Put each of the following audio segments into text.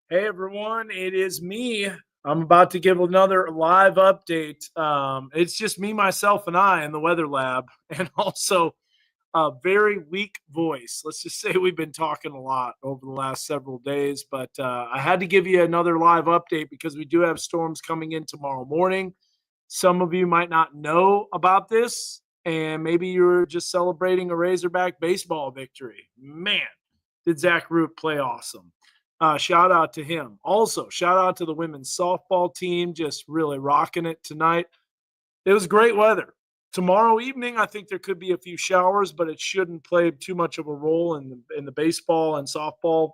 Hey everyone, it is me. I'm about to give another live update. It's just me, myself, and I in the weather lab, and also a very weak voice. Let's just say we've been talking a lot over the last several days, but I had to give you another live update because we do have storms coming in tomorrow morning. Some of you might not know about this, and maybe you're just celebrating a Razorback baseball victory. Man, did Zach Root play awesome. Shout out to him. Also, shout out to the women's softball team, just really rocking it tonight. It was great weather. Tomorrow evening, I think there could be a few showers, but it shouldn't play too much of a role in the baseball and softball.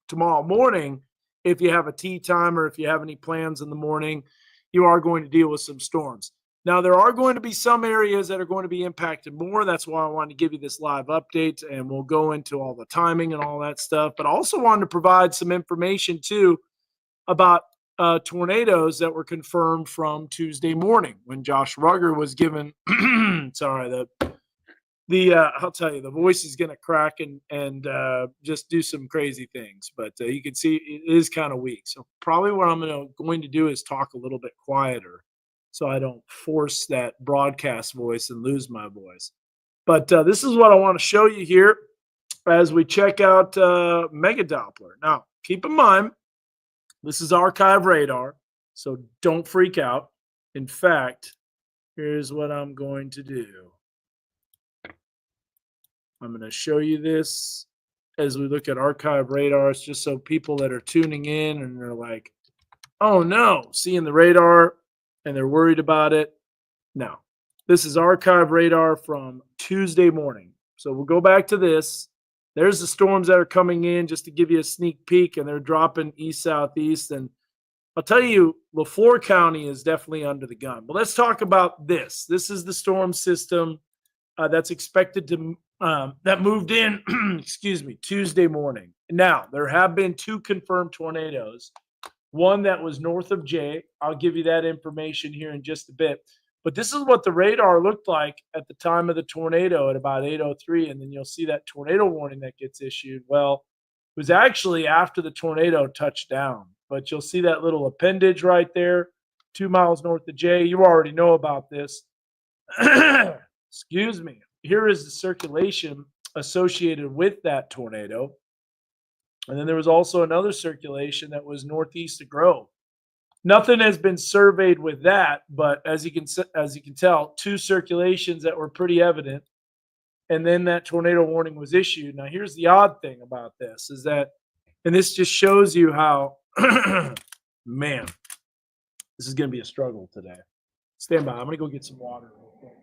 Tomorrow morning, if you have a tea time or if you have any plans in the morning, you are going to deal with some storms. Now, there are going to be some areas that are going to be impacted more. That's why I wanted to give you this live update, and we'll go into all the timing and all that stuff. But I also wanted to provide some information, too, about tornadoes that were confirmed from Tuesday morning when Josh Rugger was given, sorry, the I'll tell you, the voice is going to crack and just do some crazy things. But you can see it is kind of weak. So probably what I'm going to do is talk a little bit quieter, so I don't force that broadcast voice and lose my voice. But this is what I want to show you here as we check out Mega Doppler. Now, keep in mind, this is archive radar, so don't freak out. In fact, here's what I'm going to do. I'm going to show you this as we look at archive radars, just so people that are tuning in and they're like, oh no, seeing the radar and they're worried about it. No, this is archive radar from Tuesday morning. So we'll go back to this. There's the storms that are coming in just to give you a sneak peek, and they're dropping east southeast. And I'll tell you, LaFleur County is definitely under the gun. But let's talk about this. This is the storm system that's expected to that moved in, excuse me, Tuesday morning. Now, there have been two confirmed tornadoes. One that was north of Jay. I'll give you that information here in just a bit. But this is what the radar looked like at the time of the tornado at about 8:03, and then you'll see that tornado warning that gets issued. Well, it was actually after the tornado touched down. But you'll see that little appendage right there, 2 miles north of Jay. You already know about this. Excuse me. Here is the circulation associated with that tornado. And then there was also another circulation that was northeast of Grove. Nothing has been surveyed with that, but as you can tell, two circulations that were pretty evident. And then that tornado warning was issued. Now, here's the odd thing about this is that, and this just shows you how, man, this is going to be a struggle today. Stand by. I'm going to go get some water real quick.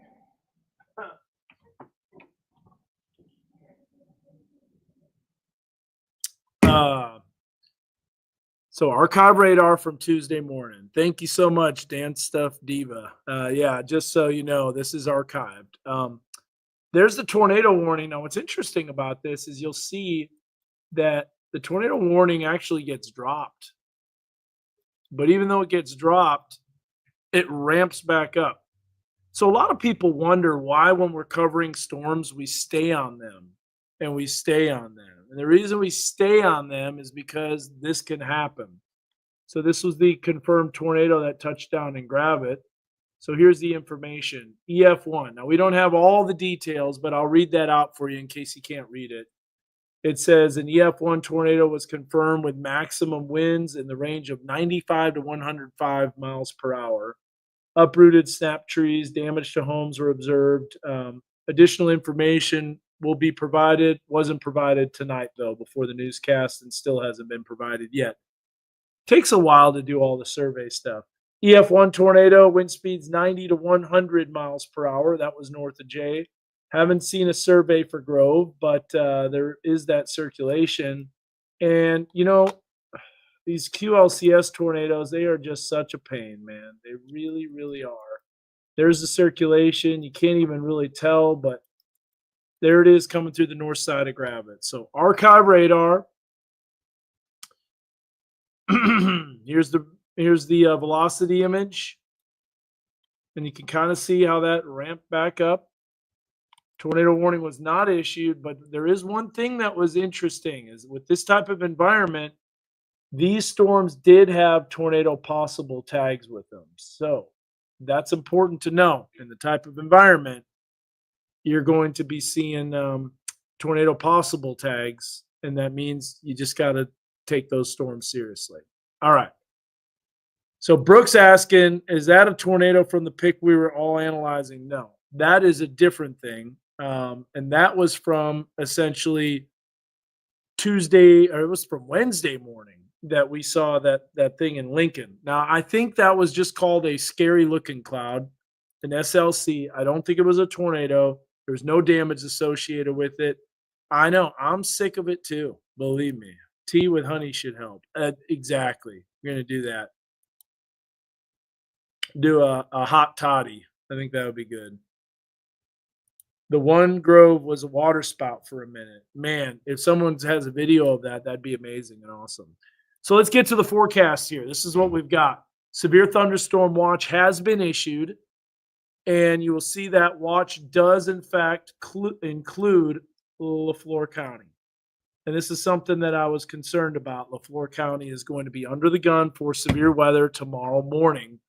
So archive radar from Tuesday morning. Thank you so much, Dance Stuff Diva. Yeah, just so you know, this is archived. There's the tornado warning. Now, what's interesting about this is you'll see that the tornado warning actually gets dropped. But even though it gets dropped, it ramps back up. So a lot of people wonder why, when we're covering storms, we stay on them and we stay on them. And the reason we stay on them is because this can happen. So this was the confirmed tornado that touched down in Gravit. So here's the information. EF1. Now, we don't have all the details, but I'll read that out for you in case you can't read it. It says an EF1 tornado was confirmed with maximum winds in the range of 95 to 105 miles per hour. Uprooted snap trees, damage to homes were observed. Additional information will be provided. Wasn't provided tonight, though, before the newscast, and still hasn't been provided yet. Takes a while to do all the survey stuff. EF1 tornado, wind speeds 90 to 100 miles per hour. That was north of Jay. Haven't seen a survey for Grove, but there is that circulation. And, you know, these QLCS tornadoes, they are just such a pain, man. They really, really are. There's the circulation. You can't even really tell, but there it is coming through the north side of Gravit. So archive radar. here's the velocity image, and you can kind of see how that ramped back up. Tornado warning was not issued, but there is one thing that was interesting is with this type of environment, These storms did have tornado possible tags with them. So that's important to know in the type of environment you're going to be seeing tornado possible tags. And that means you just got to take those storms seriously. All right. So Brooks asking, is that a tornado from the pic we were all analyzing? No, that is a different thing. And that was from essentially Tuesday, or it was from Wednesday morning that we saw that thing in Lincoln. Now, I think that was just called a scary looking cloud, an SLC. I don't think it was a tornado. There's no damage associated with it. I know. I'm sick of it too. Believe me. Tea with honey should help. Exactly. We're going to do that. Do a hot toddy. I think that would be good. The one grove was a water spout for a minute. Man, if someone has a video of that, that'd be amazing and awesome. So let's get to the forecast here. This is what we've got. Severe thunderstorm watch has been issued, and you will see that watch does, in fact, include LaFleur County. And this is something that I was concerned about. LaFleur County is going to be under the gun for severe weather tomorrow morning.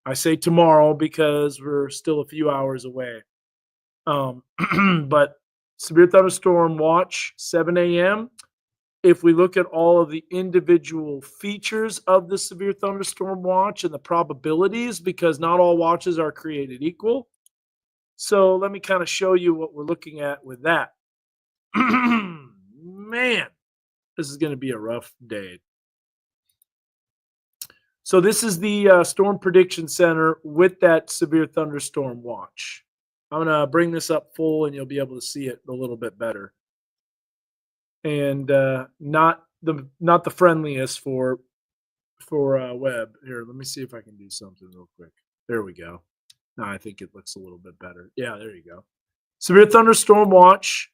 I say tomorrow because we're still a few hours away. But severe thunderstorm watch, 7 a.m. If we look at all of the individual features of the severe thunderstorm watch and the probabilities, because not all watches are created equal. So let me kind of show you what we're looking at with that. Man, this is going to be a rough day. So this is the Storm Prediction Center with that severe thunderstorm watch. I'm going to bring this up full and you'll be able to see it a little bit better. And not the friendliest for web. Here, let me see if I can do something real quick. There we go. Now I think it looks a little bit better. Yeah, there you go. Severe thunderstorm watch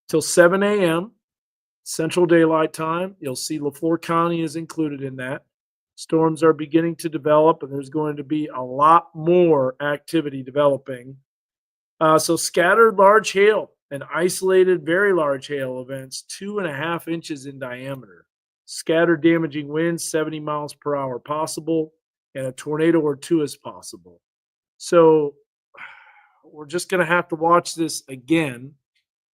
till 7 a.m. Central Daylight Time. You'll see LaFleur County is included in that. Storms are beginning to develop, and there's going to be a lot more activity developing. So scattered large hail and isolated very large hail events, 2.5 inches in diameter. Scattered damaging winds, 70 miles per hour possible, and a tornado or two is possible. So we're just going to have to watch this again.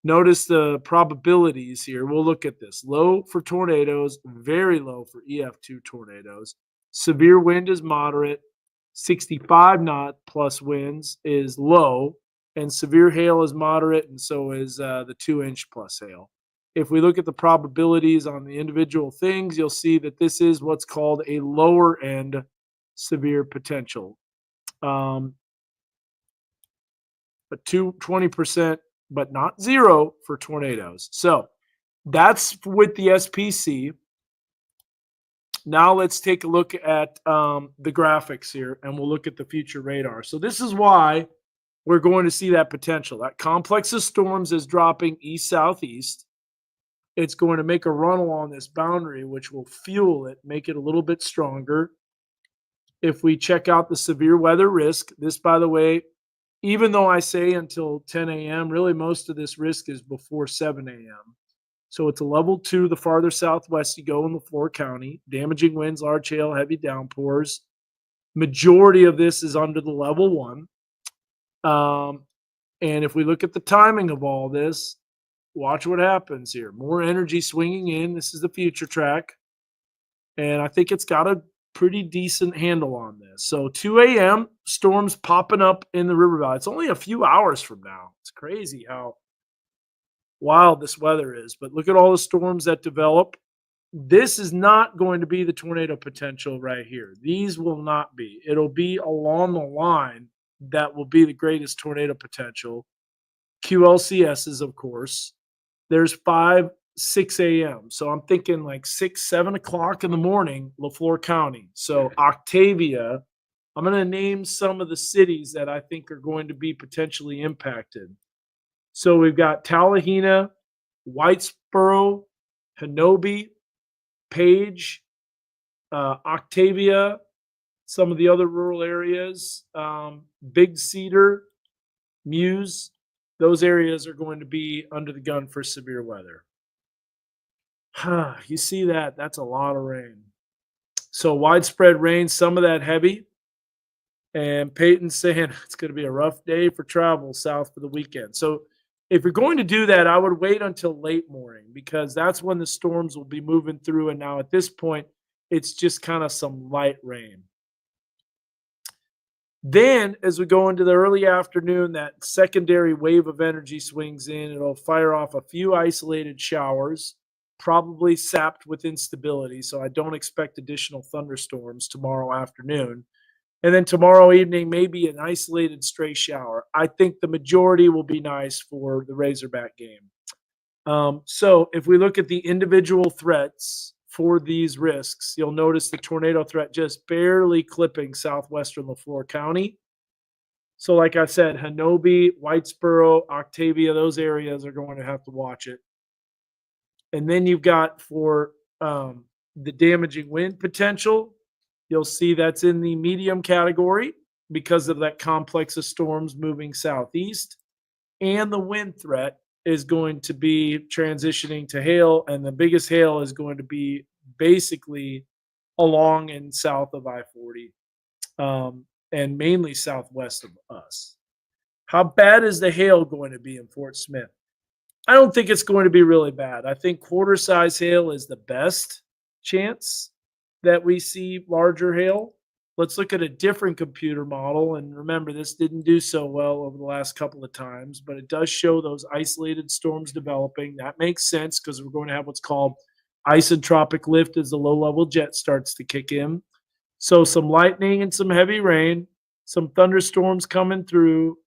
Notice the probabilities here. We'll look at this. Low for tornadoes, very low for EF2 tornadoes. Severe wind is moderate. 65 knot plus winds is low. And severe hail is moderate, and so is the 2-inch plus hail. If we look at the probabilities on the individual things, you'll see that this is what's called a lower end severe potential. But 20%, but not zero for tornadoes. So that's with the SPC. Now let's take a look at the graphics here, and we'll look at the future radar. So this is why we're going to see that potential. That complex of storms is dropping east-southeast. It's going to make a run along this boundary, which will fuel it, make it a little bit stronger. If we check out the severe weather risk, this, by the way, even though I say until 10 a.m., really most of this risk is before 7 a.m. So it's a level 2 the farther southwest you go in LaFleur County. Damaging winds, large hail, heavy downpours. Majority of this is under the level 1. And if we look at the timing of all this, watch what happens here. More energy swinging in. This is the future track. And I think it's got a pretty decent handle on this. So 2 a.m., storms popping up in the river valley. It's only a few hours from now. It's crazy how wild this weather is. But look at all the storms that develop. This is not going to be the tornado potential right here. These will not be. It'll be along the line that will be the greatest tornado potential. QLCSs, of course. There's 5, 6 a.m. So I'm thinking like 6, 7 o'clock in the morning, LaFleur County. So Octavia, I'm going to name some of the cities that I think are going to be potentially impacted. So we've got Tallahena, Whitesboro, Hanobi, Page, Octavia, some of the other rural areas, Big Cedar, Muse, those areas are going to be under the gun for severe weather. You see that? That's a lot of rain. So widespread rain, some of that heavy. And Peyton's saying it's going to be a rough day for travel south for the weekend. So if you're going to do that, I would wait until late morning because that's when the storms will be moving through. And now at this point, it's just kind of some light rain. Then, as we go into the early afternoon, that secondary wave of energy swings in. It'll fire off a few isolated showers, probably sapped with instability. So I don't expect additional thunderstorms tomorrow afternoon. And then tomorrow evening, maybe an isolated stray shower. I think the majority will be nice for the Razorback game. So if we look at the individual threats for these risks, you'll notice the tornado threat just barely clipping southwestern LaFleur County. So, like I said, Hanobi, Whitesboro, Octavia, those areas are going to have to watch it. And then you've got for the damaging wind potential, you'll see that's in the medium category because of that complex of storms moving southeast. And the wind threat is going to be transitioning to hail. And the biggest hail is going to be basically along and south of I 40 and mainly southwest of us. How bad is the hail going to be in Fort Smith? I don't think it's going to be really bad. I think quarter size hail is the best chance that we see larger hail. Let's look at a different computer model. And remember, this didn't do so well over the last couple of times, but it does show those isolated storms developing. That makes sense because we're going to have what's called isotropic lift as the low level jet starts to kick in. So some lightning and some heavy rain, some thunderstorms coming through,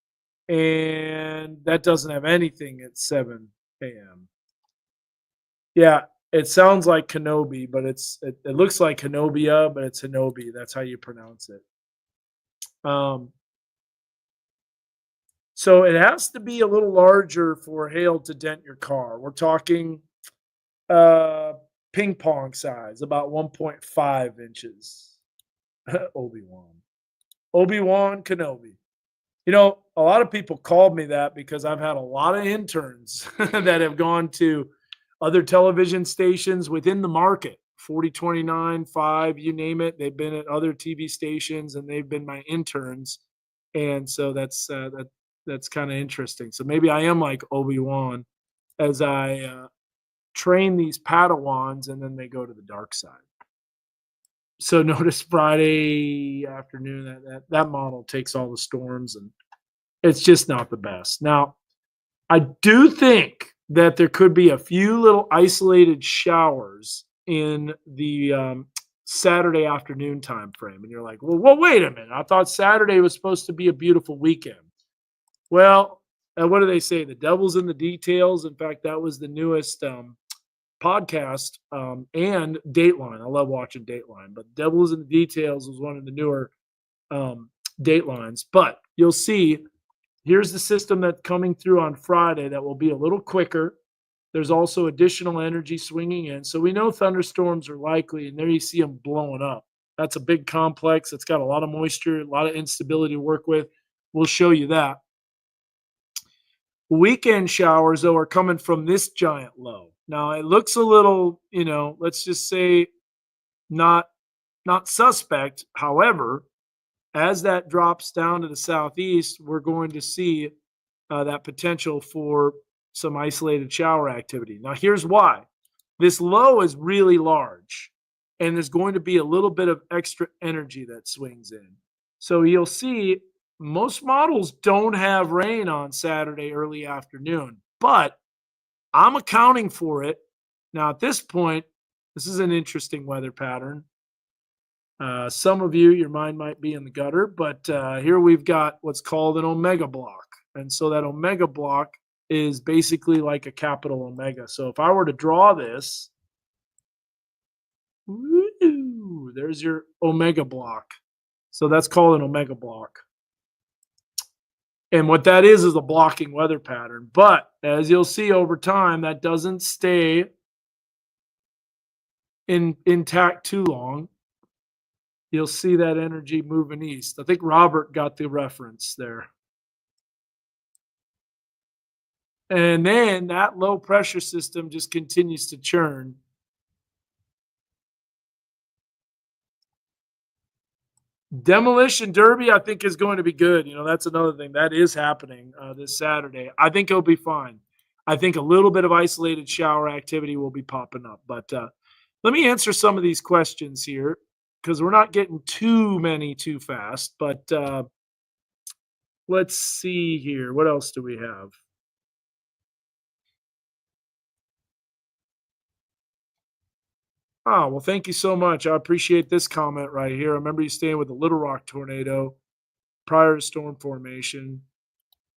and that doesn't have anything at 7 a.m. Yeah, it sounds like Kenobi, but it looks like Hanobia, but it's Hanobi. That's how you pronounce it. So it has to be a little larger for hail to dent your car. We're talking ping pong size, about 1.5 inches. Obi-Wan Kenobi. You know, a lot of people called me that because I've had a lot of interns that have gone to other television stations within the market, 4029, 5, you name it. They've been at other TV stations and they've been my interns. And so that's kind of interesting. So maybe I am like Obi-Wan as I train these Padawans and then they go to the dark side. So notice Friday afternoon that model takes all the storms and it's just not the best. Now, I do think that there could be a few little isolated showers in the Saturday afternoon time frame, and you're like, well, wait a minute. I thought Saturday was supposed to be a beautiful weekend. Well, what do they say? The devil's in the details. In fact, that was the newest podcast and Dateline. I love watching Dateline, but Devil's in the Details was one of the newer Datelines. But you'll see here's the system that's coming through on Friday that will be a little quicker. There's also additional energy swinging in. So we know thunderstorms are likely, and there you see them blowing up. That's a big complex. It's got a lot of moisture, a lot of instability to work with. We'll show you that. Weekend showers, though, are coming from this giant low. Now, it looks a little, let's just say not suspect. However, as that drops down to the southeast, we're going to see that potential for some isolated shower activity. Now, here's why. This low is really large, and there's going to be a little bit of extra energy that swings in. So you'll see most models don't have rain on Saturday early afternoon, but I'm accounting for it. Now, at this point, this is an interesting weather pattern. Some of you, your mind might be in the gutter, but here we've got what's called an omega block. And so that omega block is basically like a capital omega. So if I were to draw this, there's your omega block. So that's called an omega block. And what that is a blocking weather pattern. But as you'll see over time, that doesn't stay intact too long. You'll see that energy moving east. I think Robert got the reference there. And then that low pressure system just continues to churn. Demolition Derby, I think, is going to be good. That's another thing that is happening this Saturday. I think it'll be fine. I think a little bit of isolated shower activity will be popping up. But let me answer some of these questions here because we're not getting too many too fast. But let's see here. What else do we have? Oh, well, thank you so much. I appreciate this comment right here. I remember you staying with the Little Rock tornado prior to storm formation.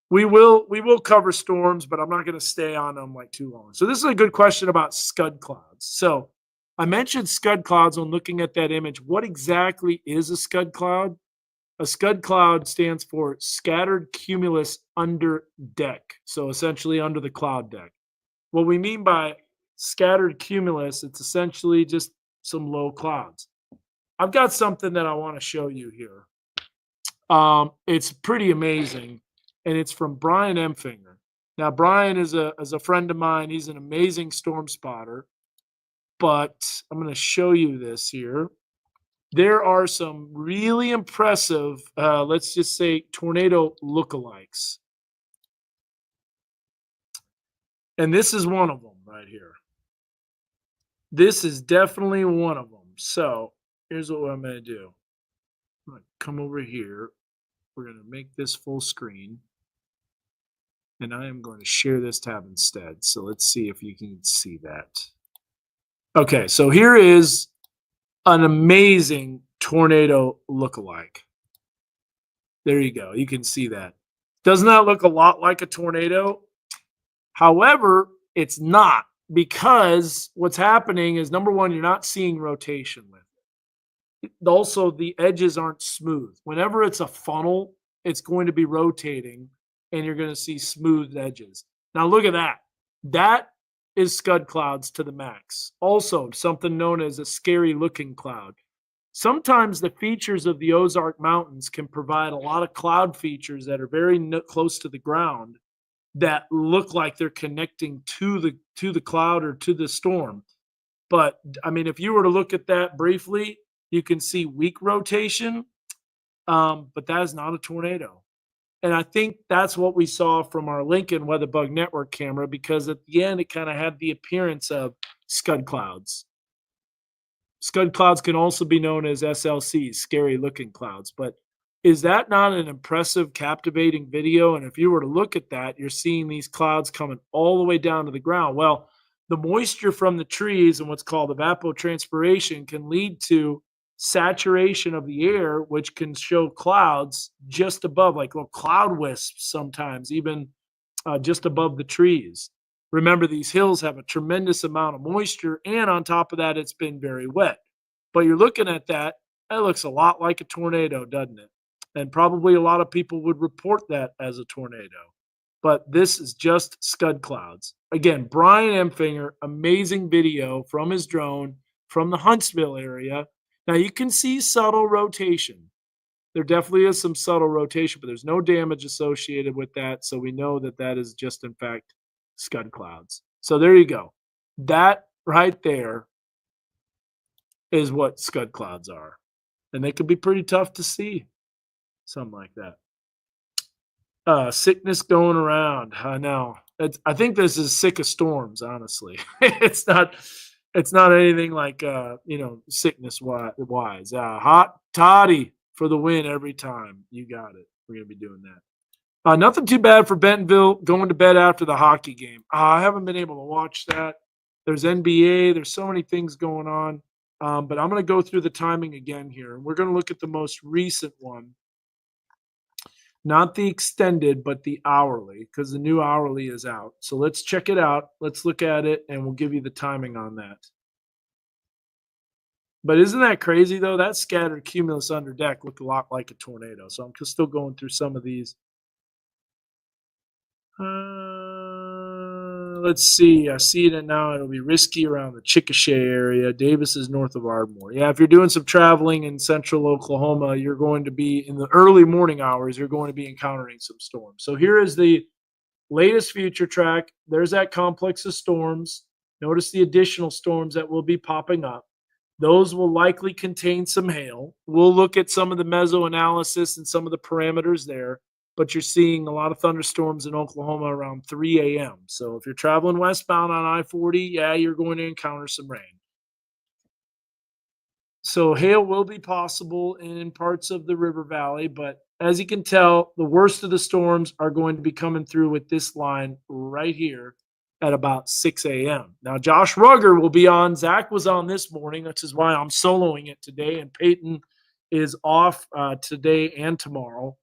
We will cover storms, but I'm not going to stay on them like too long. So this is a good question about scud clouds. So I mentioned scud clouds when looking at that image. What exactly is a scud cloud? A scud cloud stands for scattered cumulus under deck. So essentially under the cloud deck. What we mean by scattered cumulus, it's essentially just some low clouds. I've got something that I want to show you here. It's pretty amazing, and it's from Brian Empfinger. Now, Brian is a friend of mine. He's an amazing storm spotter, but I'm going to show you this here. There are some really impressive, let's just say, tornado lookalikes, and this is one of them right here. This is definitely one of them. So here's what I'm going to do. I'm going to come over here. We're going to make this full screen. And I am going to share this tab instead. So let's see if you can see that. Okay, so here is an amazing tornado lookalike. There you go. You can see that. Doesn't that look a lot like a tornado? However, it's not, because what's happening is, number one, you're not seeing rotation with it. Also, the edges aren't smooth. Whenever it's a funnel, it's going to be rotating and you're going to see smooth edges. Now, look at that. That is scud clouds to the max. Also, something known as a scary looking cloud. Sometimes the features of the Ozark Mountains can provide a lot of cloud features that are very close to the ground that look like they're connecting to the cloud or to the storm. But I mean, if you were to look at that briefly, you can see weak rotation, but that is not a tornado. And I think that's what we saw from our Lincoln WeatherBug Network camera, because at the end, it kind of had the appearance of scud clouds. Scud clouds can also be known as SLCs, scary looking clouds. But is that not an impressive, captivating video? And if you were to look at that, you're seeing these clouds coming all the way down to the ground. Well, the moisture from the trees and what's called evapotranspiration can lead to saturation of the air, which can show clouds just above, like little cloud wisps sometimes, even just above the trees. Remember, these hills have a tremendous amount of moisture, and on top of that, it's been very wet. But you're looking at that, that looks a lot like a tornado, doesn't it? And probably a lot of people would report that as a tornado. But this is just scud clouds. Again, Brian Empfinger, amazing video from his drone from the Huntsville area. Now you can see subtle rotation. There definitely is some subtle rotation, but there's no damage associated with that. So we know that that is just, in fact, scud clouds. So there you go. That right there is what scud clouds are. And they can be pretty tough to see. Something like that. Sickness going around. I know. I think this is sick of storms, honestly. It's not anything like sickness wise. Hot toddy for the win every time. You got it. We're gonna be doing that. Nothing too bad for Bentonville going to bed after the hockey game. I haven't been able to watch that. There's NBA. There's so many things going on. But I'm going to go through the timing again here. We're going to look at the most recent one. Not the extended, but the hourly, because the new hourly is out. So let's check it out. Let's look at it, and we'll give you the timing on that. But isn't that crazy, though? That scattered cumulus under deck looked a lot like a tornado. So I'm still going through some of these. Let's see. I see it now. It'll be risky around the Chickasha area. Davis is north of Ardmore. Yeah, if you're doing some traveling in central Oklahoma, you're going to be in the early morning hours. You're going to be encountering some storms. So here is the latest future track. There's that complex of storms. Notice the additional storms that will be popping up. Those will likely contain some hail. We'll look at some of the meso analysis and some of the parameters there, but you're seeing a lot of thunderstorms in Oklahoma around 3 a.m. So if you're traveling westbound on I-40, yeah, you're going to encounter some rain. So hail will be possible in parts of the river valley, but as you can tell, the worst of the storms are going to be coming through with this line right here at about 6 a.m. Now, Josh Rugger will be on. Zach was on this morning, which is why I'm soloing it today, and Peyton is off today and tomorrow.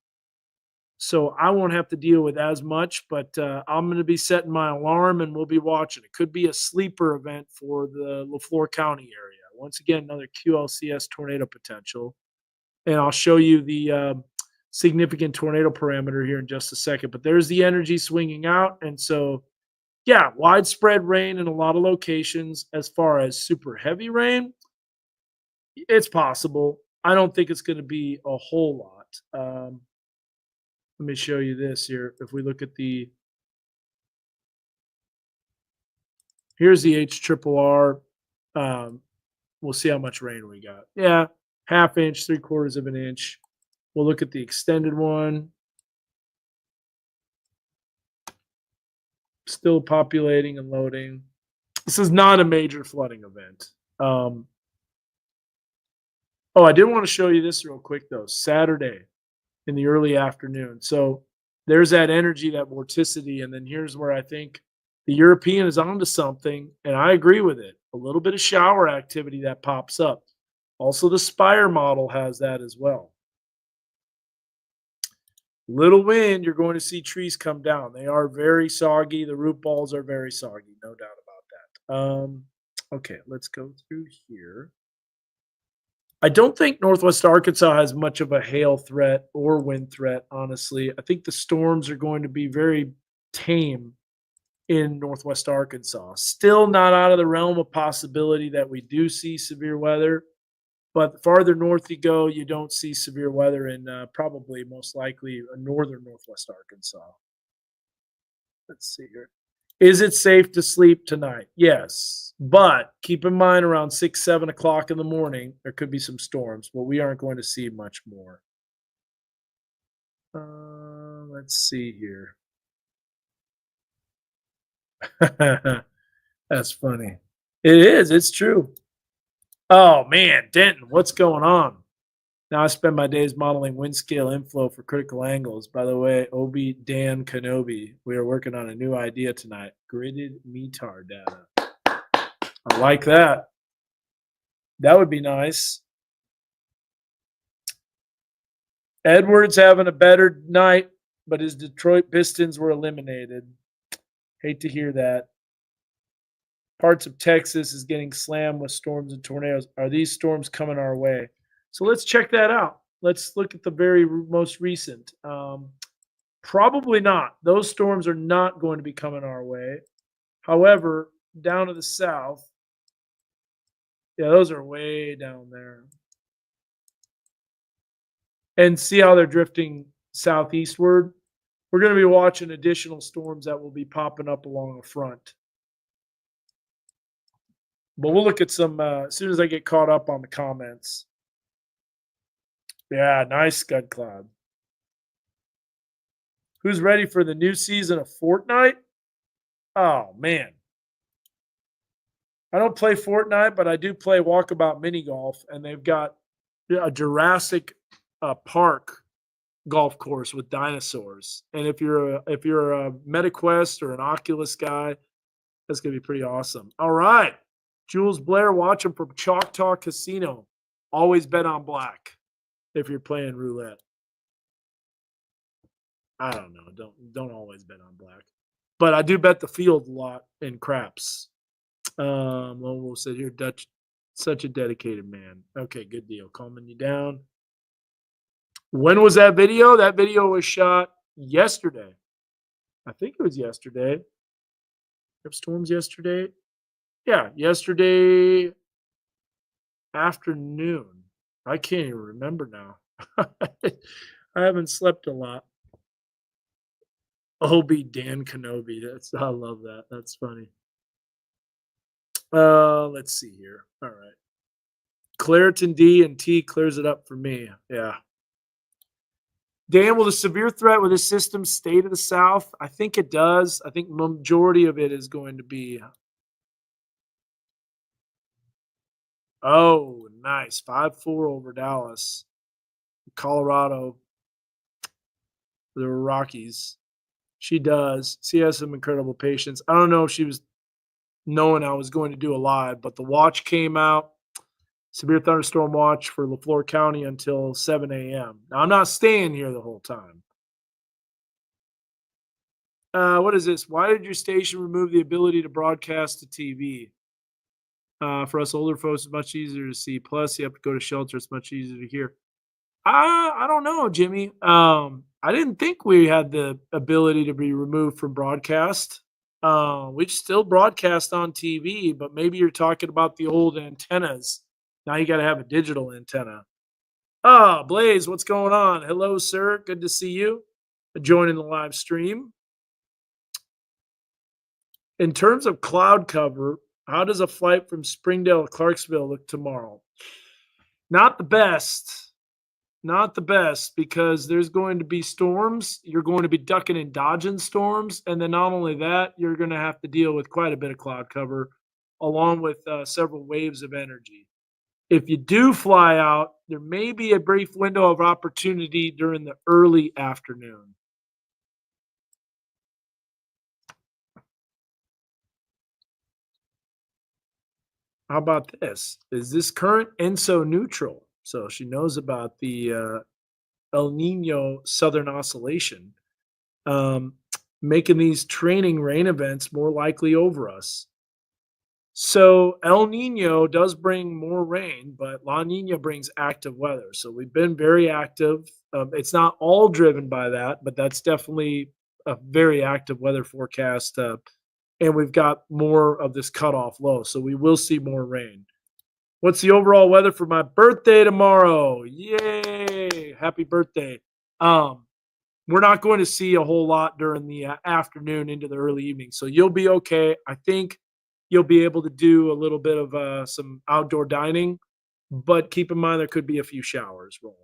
So I won't have to deal with as much, but I'm going to be setting my alarm and we'll be watching. It could be a sleeper event for the LaFleur County area. Once again, another QLCS tornado potential. And I'll show you the significant tornado parameter here in just a second. But there's the energy swinging out. And so, yeah, widespread rain in a lot of locations. As far as super heavy rain, it's possible. I don't think it's going to be a whole lot. Let me show you this here. If we look at here's the HRRR. We'll see how much rain we got. Yeah, half inch, 3/4 of an inch. We'll look at the extended one. Still populating and loading. This is not a major flooding event. Oh, I did want to show you this real quick though. Saturday in the early afternoon. So there's that energy, that vorticity, and then here's where I think the European is onto something, and I agree with it. A little bit of shower activity that pops up. Also, the Spire model has that as well. Little wind, you're going to see trees come down. They are very soggy. The root balls are very soggy, no doubt about that. Okay, let's go through here. I don't think Northwest Arkansas has much of a hail threat or wind threat, honestly. I think the storms are going to be very tame in Northwest Arkansas. Still not out of the realm of possibility that we do see severe weather, but the farther north you go, you don't see severe weather in probably most likely northern Northwest Arkansas. Let's see here. Is it safe to sleep tonight? Yes. But keep in mind around 6, 7 o'clock in the morning, there could be some storms, but we aren't going to see much more. Let's see here. That's funny. It is. It's true. Oh, man. Denton, what's going on? Now I spend my days modeling wind scale inflow for critical angles. By the way, Obi Dan Kenobi, we are working on a new idea tonight. Gridded METAR data. I like that. That would be nice. Edwards having a better night, but his Detroit Pistons were eliminated. Hate to hear that. Parts of Texas is getting slammed with storms and tornadoes. Are these storms coming our way? So let's check that out. Let's look at the very most recent. Probably not. Those storms are not going to be coming our way. However, down to the south, yeah, those are way down there. And see how they're drifting southeastward? We're going to be watching additional storms that will be popping up along the front. But we'll look at some as soon as I get caught up on the comments. Yeah, nice scud cloud. Who's ready for the new season of Fortnite? Oh, man. I don't play Fortnite, but I do play Walkabout Mini Golf, and they've got a Jurassic Park golf course with dinosaurs. And if you're a MetaQuest or an Oculus guy, that's gonna be pretty awesome. All right, Jules Blair, watching from Choctaw Casino. Always bet on black if you're playing roulette. I don't know. Don't always bet on black, but I do bet the field a lot in craps. We'll sit here, Dutch. Such a dedicated man. Okay, good deal. Calming you down. When was that video? That video was shot yesterday. I think it was yesterday. Storms yesterday. Yeah, yesterday afternoon. I can't even remember now. I haven't slept a lot. Obi Dan Kenobi. I love that. That's funny. Let's see here. All right. Claritin D and T clears it up for me. Yeah. Dan, will the severe threat with this system stay to the south? I think it does. I think majority of it is going to be. Oh, nice. 5-4 over Dallas. Colorado, the Rockies. She does. She has some incredible patience. I don't know if she was knowing I was going to do a live, but the watch came out. Severe thunderstorm watch for LaFleur County until 7 a.m. Now, I'm not staying here the whole time. What is this? Why did your station remove the ability to broadcast to TV? For us older folks, it's much easier to see. Plus, you have to go to shelter. It's much easier to hear. I don't know, Jimmy. I didn't think we had the ability to be removed from broadcast. We still broadcast on TV, but maybe you're talking about the old antennas. Now you got to have a digital antenna. Ah, Blaze, what's going on? Hello, sir. Good to see you. Joining the live stream. In terms of cloud cover, how does a flight from Springdale to Clarksville look tomorrow? Not the best. Not the best, because there's going to be storms. You're going to be ducking and dodging storms. And then not only that, you're going to have to deal with quite a bit of cloud cover along with several waves of energy. If you do fly out, there may be a brief window of opportunity during the early afternoon. How about this? Is this current ENSO neutral? So she knows about the El Nino Southern Oscillation, making these training rain events more likely over us. So El Nino does bring more rain, but La Nina brings active weather. So we've been very active. It's not all driven by that, but that's definitely a very active weather forecast. And we've got more of this cutoff low. So we will see more rain. What's the overall weather for my birthday tomorrow? Yay! Happy birthday. We're not going to see a whole lot during the afternoon into the early evening. So you'll be okay. I think you'll be able to do a little bit of some outdoor dining, but keep in mind there could be a few showers rolling in.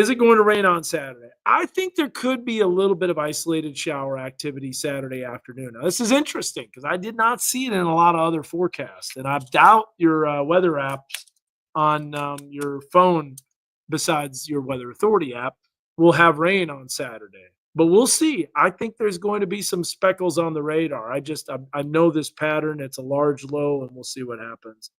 Is it going to rain on Saturday? I think there could be a little bit of isolated shower activity Saturday afternoon. Now, this is interesting because I did not see it in a lot of other forecasts, and I doubt your weather apps on your phone, besides your Weather Authority app, will have rain on Saturday. But we'll see. I think there's going to be some speckles on the radar. I know this pattern. It's a large low, and we'll see what happens.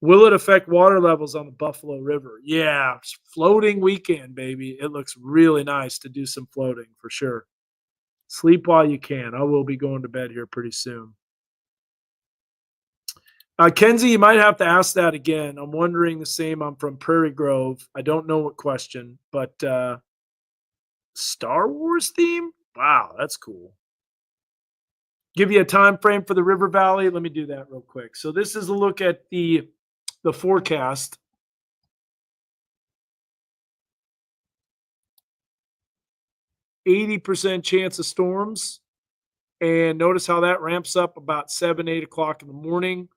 Will it affect water levels on the Buffalo River? Yeah, floating weekend, baby. It looks really nice to do some floating for sure. Sleep while you can. I will be going to bed here pretty soon. Kenzie, you might have to ask that again. I'm wondering the same. I'm from Prairie Grove. I don't know what question, but Star Wars theme? Wow, that's cool. Give you a time frame for the River Valley. Let me do that real quick. So this is a look at the forecast. %80 chance of storms. And notice how that ramps up about 7, 8 o'clock in the morning.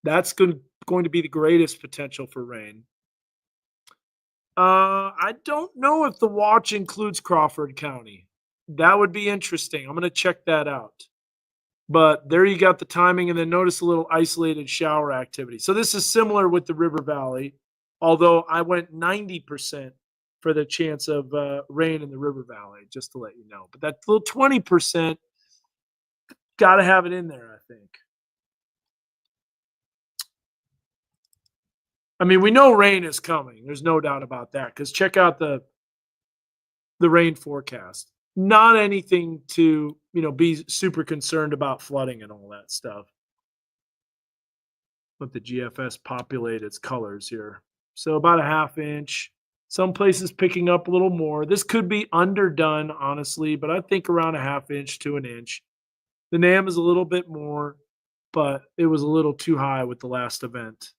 That's going to be the greatest potential for rain. I don't know if the watch includes Crawford County. That would be interesting. I'm going to check that out. But there you got the timing, and then notice a little isolated shower activity. So this is similar with the River Valley, although I went 90% for the chance of rain in the River Valley, just to let you know. But that little 20%, got to have it in there, I think. I mean, we know rain is coming. There's no doubt about that, because check out the rain forecast. Not anything to, be super concerned about flooding and all that stuff. Let the GFS populate its colors here. So about a ½ inch. Some places picking up a little more. This could be underdone, honestly, but I think around a ½ inch to an inch. The NAM is a little bit more, but it was a little too high with the last event.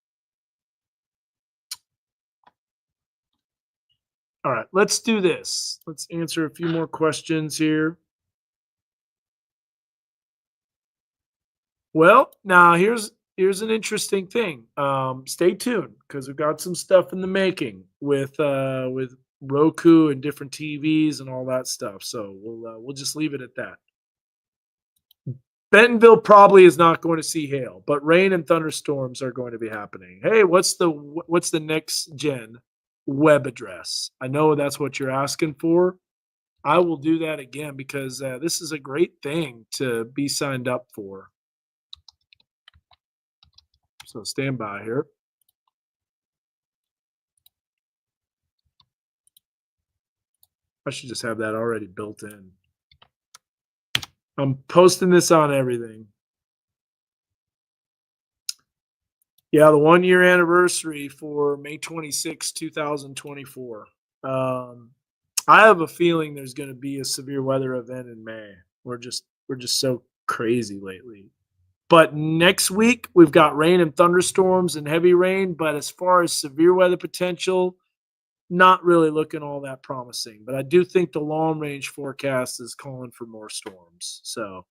All right, let's do this. Let's answer a few more questions here. Well, now here's here's an interesting thing. Stay tuned because we've got some stuff in the making with Roku and different TVs and all that stuff. So we'll just leave it at that. Bentonville probably is not going to see hail, but rain and thunderstorms are going to be happening. Hey, what's the next gen web address? I know that's what you're asking for. I will do that again because this is a great thing to be signed up for. So stand by here. I should just have that already built in. I'm posting this on everything. Yeah, the 1 year anniversary for May 26, 2024. I have a feeling there's going to be a severe weather event in May. We're just so crazy lately. But next week we've got rain and thunderstorms and heavy rain. But as far as severe weather potential, not really looking all that promising. But I do think the long range forecast is calling for more storms. So,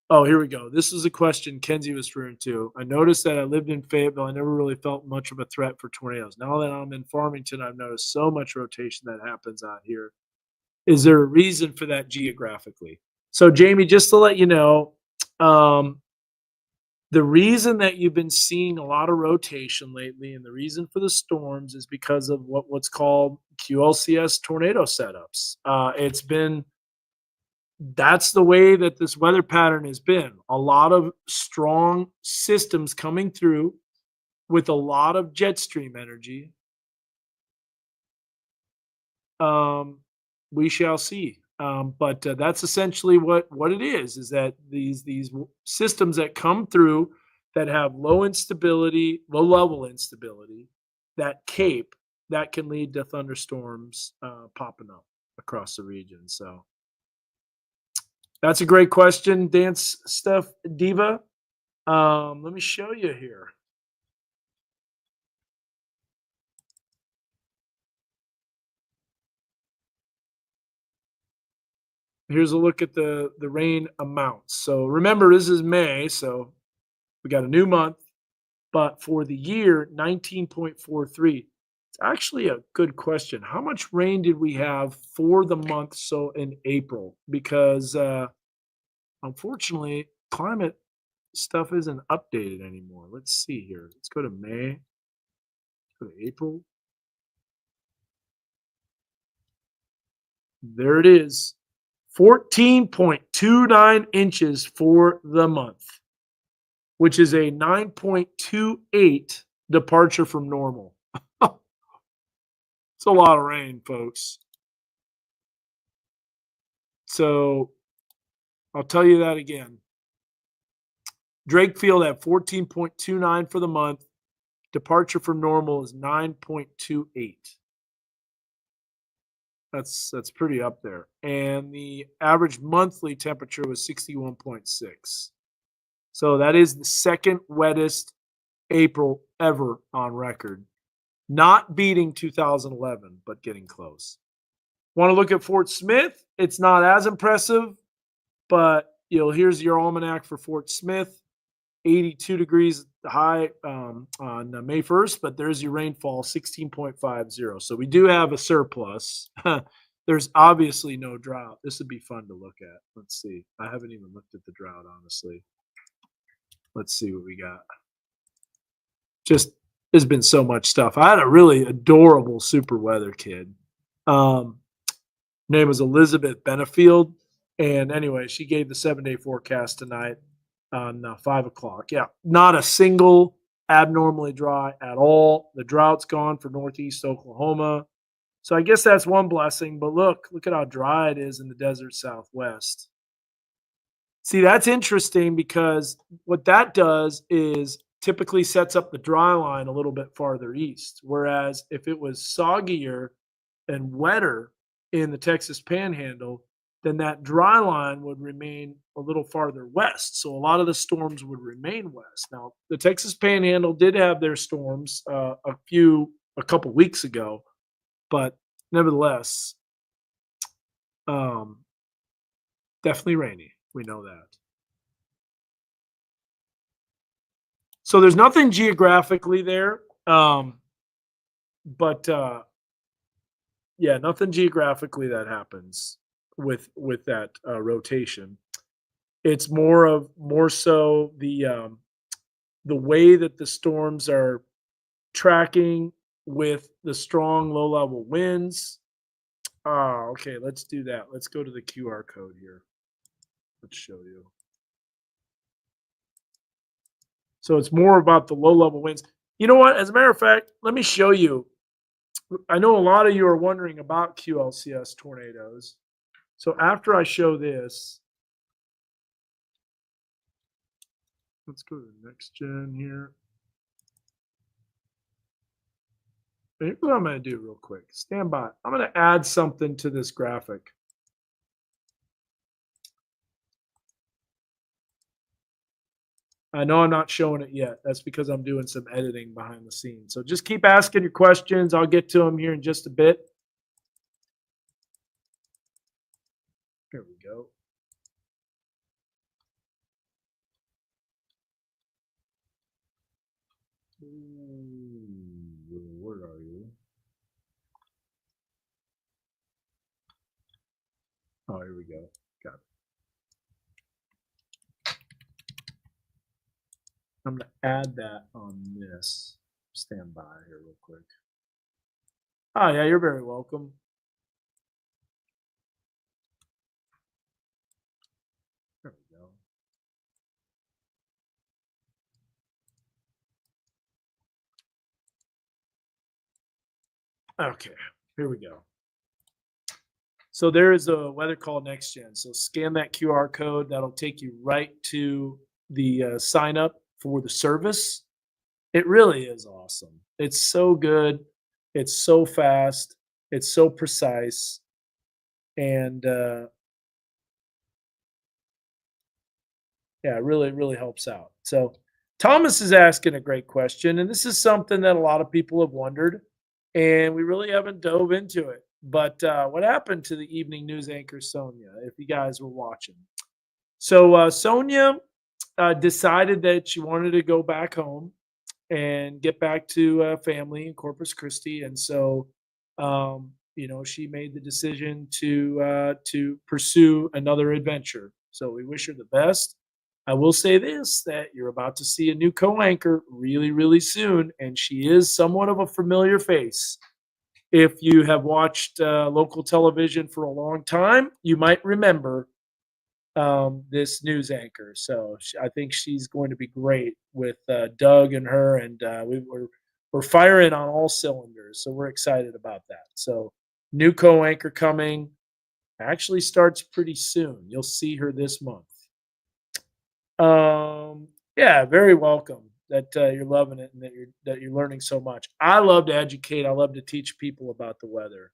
oh, here we go. This is a question Kenzie was referring to. I noticed that I lived in Fayetteville. I never really felt much of a threat for tornadoes. Now that I'm in Farmington, I've noticed so much rotation that happens out here. Is there a reason for that geographically? So, Jamie, just to let you know, the reason that you've been seeing a lot of rotation lately and the reason for the storms is because of what's called QLCS tornado setups. That's the way that this weather pattern has been. A lot of strong systems coming through with a lot of jet stream energy. We shall see. But that's essentially what it is that these systems that come through that have low level instability, that cape, that can lead to thunderstorms popping up across the region. So that's a great question, Dance Stuff Diva. Let me show you here. Here's a look at the rain amounts. So remember, this is May, so we got a new month. But for the year, 19.43. It's actually a good question. How much rain did we have for the month? So in April, because unfortunately, climate stuff isn't updated anymore. Let's see here. Let's go to May. Go to April. There it is. 14.29 inches for the month, which is a 9.28 departure from normal. It's a lot of rain, folks. So I'll tell you that again. Drakefield at 14.29 for the month. Departure from normal is 9.28. That's pretty up there. And the average monthly temperature was 61.6. So that is the second wettest April ever on record. Not beating 2011, but getting close. Want to look at Fort Smith? It's not as impressive, but here's your almanac for Fort Smith. 82 degrees high on May 1st, but there's your rainfall, 16.50. So we do have a surplus. There's obviously no drought. This would be fun to look at. Let's see. I haven't even looked at the drought, honestly. Let's see what we got. Just, there's been so much stuff. I had a really adorable super weather kid. Name was Elizabeth Benefield. And anyway, she gave the 7-day forecast tonight on 5 o'clock. Yeah, not a single abnormally dry at all. The drought's gone for northeast Oklahoma. So I guess that's one blessing. But look at how dry it is in the desert Southwest. See, that's interesting because what that does is typically sets up the dry line a little bit farther east. Whereas if it was soggier and wetter in the Texas Panhandle, then that dry line would remain a little farther west. So a lot of the storms would remain west. Now, the Texas Panhandle did have their storms a couple weeks ago, but nevertheless, definitely rainy. We know that. So there's nothing geographically there, but yeah, nothing geographically that happens with that rotation. It's more so the way that the storms are tracking with the strong low level winds. Okay, let's do that. Let's go to the QR code here. Let's show you. So it's more about the low level winds. You know what? As a matter of fact, let me show you. I know a lot of you are wondering about QLCS tornadoes. So after I show this, let's go to the next gen here. Here's what I'm going to do real quick. Stand by. I'm going to add something to this graphic. I know I'm not showing it yet. That's because I'm doing some editing behind the scenes. So just keep asking your questions. I'll get to them here in just a bit. Here we go. Where are you? Oh, here we go. Got it. I'm going to add that on this. Stand by here real quick. Oh, yeah, you're very welcome. There we go. Okay, here we go. So there is a weather call next gen. So scan that QR code. That'll take you right to the sign up for the service. It really is awesome. It's so good. It's so fast. It's so precise. And yeah, it really helps out. So Thomas is asking a great question. And this is something that a lot of people have wondered. And we really haven't dove into it. But what happened to the evening news anchor Sonia, if you guys were watching? So Sonia decided that she wanted to go back home and get back to family in Corpus Christi, and so she made the decision to pursue another adventure. So we wish her the best. I will say this: that you're about to see a new co-anchor really soon, and she is somewhat of a familiar face. If you have watched local television for a long time, you might remember this news anchor. So I think she's going to be great with Doug and her, and we're firing on all cylinders. So we're excited about that. So new co-anchor coming actually starts pretty soon. You'll see her this month. Yeah, very welcome. That you're loving it and that you're learning so much. I love to educate. I love to teach people about the weather.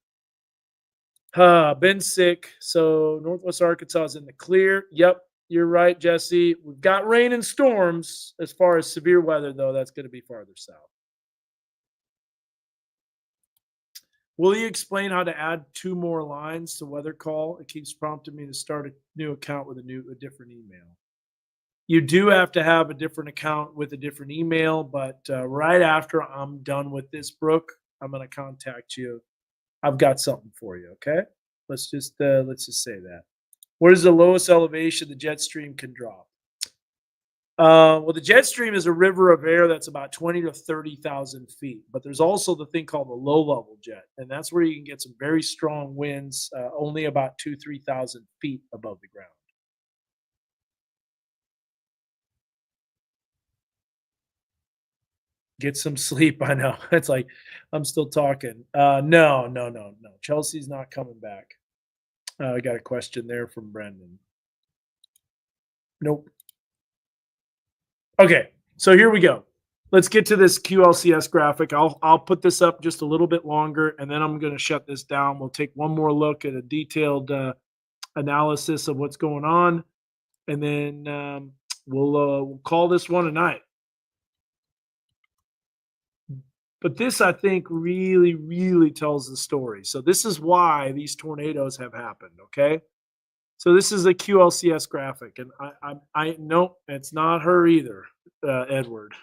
Been sick. So Northwest Arkansas is in the clear. Yep, you're right, Jesse. We've got rain and storms. As far as severe weather, though, that's going to be farther south. Will you explain how to add 2 more lines to weather call? It keeps prompting me to start a new account with a different email. You do have to have a different account with a different email, but right after I'm done with this, Brooke, I'm going to contact you. I've got something for you. Okay, let's just say that. What is the lowest elevation the jet stream can drop? Well, the jet stream is a river of air that's about 20 to 30,000 feet. But there's also the thing called the low level jet, and that's where you can get some very strong winds, only about 3,000 feet above the ground. Get some sleep. I know. It's like I'm still talking. No. Chelsea's not coming back. I got a question there from Brendan. Nope. Okay, so here we go. Let's get to this QLCS graphic. I'll put this up just a little bit longer, and then I'm going to shut this down. We'll take one more look at a detailed analysis of what's going on, and then we'll call this one a night. But this, I think, really tells the story. So this is why these tornadoes have happened. Okay. So this is a QLCS graphic, and I know it's not her either. Edward.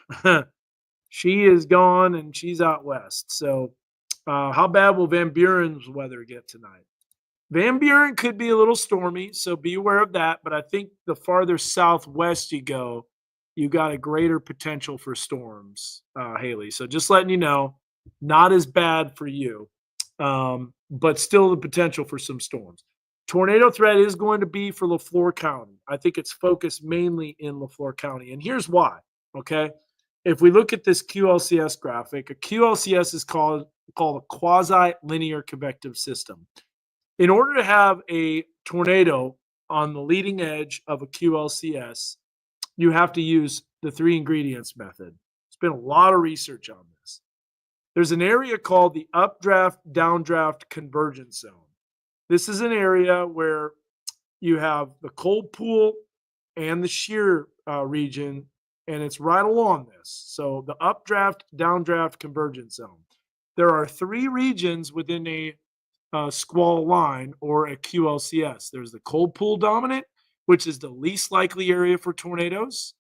She is gone and she's out west. So, how bad will Van Buren's weather get tonight? Van Buren could be a little stormy, so be aware of that. But I think the farther southwest you go, you got a greater potential for storms, Haley. So just letting you know, not as bad for you, but still the potential for some storms. Tornado threat is going to be for LaFleur County. I think it's focused mainly in LaFleur County. And here's why. Okay. If we look at this QLCS graphic, a QLCS is called a quasi-linear convective system. In order to have a tornado on the leading edge of a QLCS, you have to use the three ingredients method. There's been a lot of research on this. There's an area called the updraft downdraft convergence zone. This is an area where you have the cold pool and the shear region, and it's right along this. So the updraft downdraft convergence zone. There are three regions within a squall line or a QLCS. There's the cold pool dominant, which is the least likely area for tornadoes.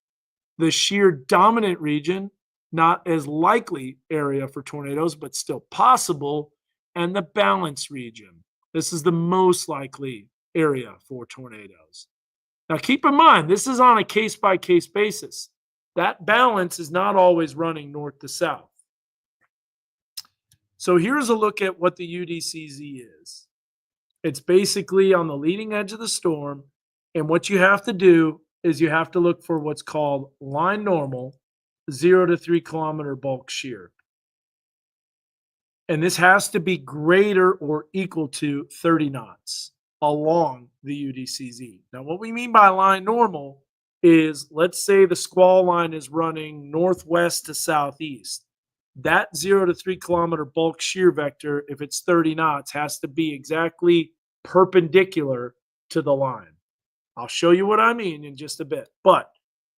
The shear dominant region, not as likely area for tornadoes, but still possible. And the balance region. This is the most likely area for tornadoes. Now, keep in mind, this is on a case-by-case basis. That balance is not always running north to south. So here's a look at what the UDCZ is. It's basically on the leading edge of the storm, and what you have to do is you have to look for what's called line normal, 0 to 3 kilometer bulk shear. And this has to be greater or equal to 30 knots along the UDCZ. Now, what we mean by line normal is, let's say the squall line is running northwest to southeast. That 0 to 3 kilometer bulk shear vector, if it's 30 knots, has to be exactly perpendicular to the line. I'll show you what I mean in just a bit. But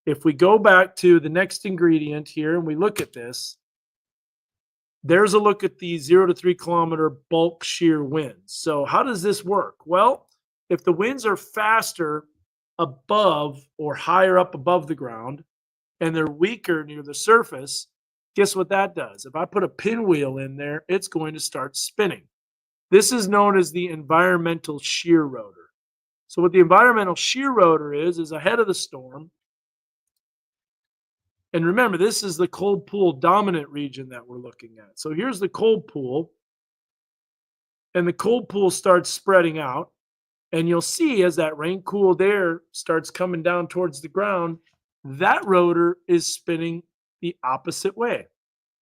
if we go back to the next ingredient here and we look at this, there's a look at the 0 to 3 kilometer bulk shear winds. So how does this work? Well, if the winds are faster above or higher up above the ground and they're weaker near the surface, guess what that does? If I put a pinwheel in there, it's going to start spinning. This is known as the environmental shear rotor. So what the environmental shear rotor is ahead of the storm. And remember, this is the cold pool dominant region that we're looking at. So here's the cold pool. And the cold pool starts spreading out. And you'll see as that rain-cooled air starts coming down towards the ground, that rotor is spinning the opposite way.